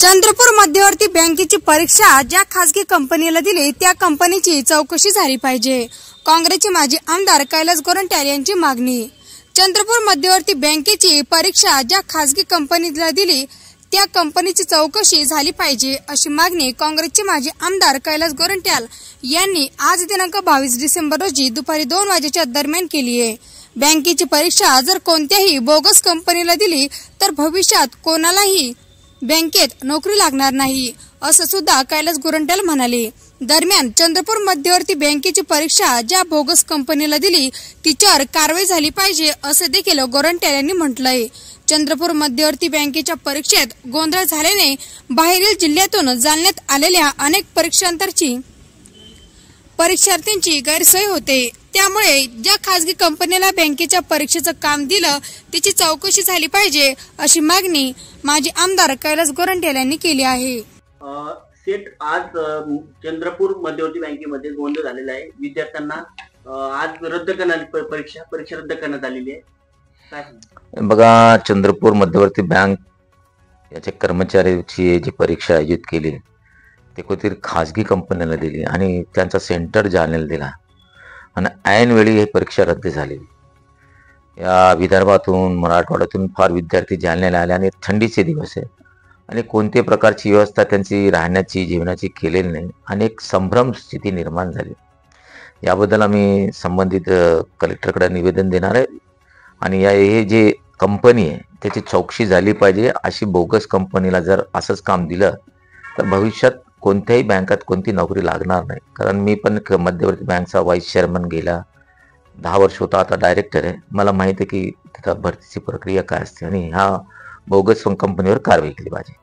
चंद्रपूर मध्यवर्ती बँकेची परीक्षा ज्या खासगी कंपनीला दिली त्या कंपनीची चौकशी झाली पाहिजे. काँग्रेसचे माजी आमदार कैलास गोरंट्याल यांची मागणी. चंद्रपूर मध्यवर्ती बँकेची परीक्षा ज्या खासगी कंपनीला दिली त्या कंपनीची चौकशी झाली पाहिजे अशी मागणी काँग्रेसचे माजी आमदार कैलास गोरंट्याल यांनी आज दिनांक 22 डिसेंबर रोजी दुपारी 2 वाजेच्या दरम्यान केली आहे. बँकेची परीक्षा जर कोणत्याही बोगस कंपनीला दिली तर भविष्यात कोणालाही बँकेत नोकरी लागणार नाही असं सुद्धा कैलास गोरंट्याल म्हणाले. दरम्यान चंद्रपूर मध्यवर्ती बँकेची परीक्षा ज्या बोगस कंपनीला दिली तिच्यावर कारवाई झाली पाहिजे असं देखील गोरंट्याल यांनी म्हटलंय. चंद्रपूर मध्यवर्ती बँकेच्या परीक्षेत गोंधळ झाल्याने बाहेरील जिल्ह्यातून जालन्यात आलेल्या अनेक परीक्षार्थींची गैरसोय होते. त्यामुळे ज्या खासगी कंपनीला बँकेच्या परीक्षेचं काम दिलं त्याची चौकशी झाली पाहिजे अशी मागणी माजी आमदार कैलास गोरंट्याल यांनी केली आहे. सेट आज चंद्रपूर मध्यवर्ती बँकेमध्ये गोंधळ झालेला आहे. विद्यार्थ्यांना आज रद्द करण्यात परीक्षा रद्द करण्यात आलेली आहे. काय बघा, चंद्रपूर मध्यवर्ती बँक याच्या कर्मचाऱ्याची जी परीक्षा आयोजित केली ते कोणतरी खासगी कंपनीला दिली आणि त्यांचा सेंटर जालन्याला दिला आणि ऐन वेळी ही परीक्षा रद्द झाली. या विदर्भातून मराठवाड्यातून फार विद्यार्थी जालन्याला आले आणि थंडीचे दिवस आहे आणि कोणत्याही प्रकारची व्यवस्था त्यांची राहण्याची जेवणाची केलेली नाही आणि एक संभ्रम स्थिती निर्माण झाली. याबद्दल आम्ही संबंधित कलेक्टरकडे निवेदन देणार आहे आणि हे जे कंपनी आहे त्याची चौकशी झाली पाहिजे. अशी बोगस कंपनीला जर असंच काम दिलं तर भविष्यात कोणत्याही बँकात कोणती नोकरी लागणार नाही. कारण मी पण मध्यवर्ती बँकचा व्हाईस चेअरमन गेला 10 वर्ष होता, आता डायरेक्टर आहे. मला माहिती आहे की तिथं भरतीची प्रक्रिया काय असते आणि ह्या बोगस कंपनीवर कारवाई केली पाहिजे.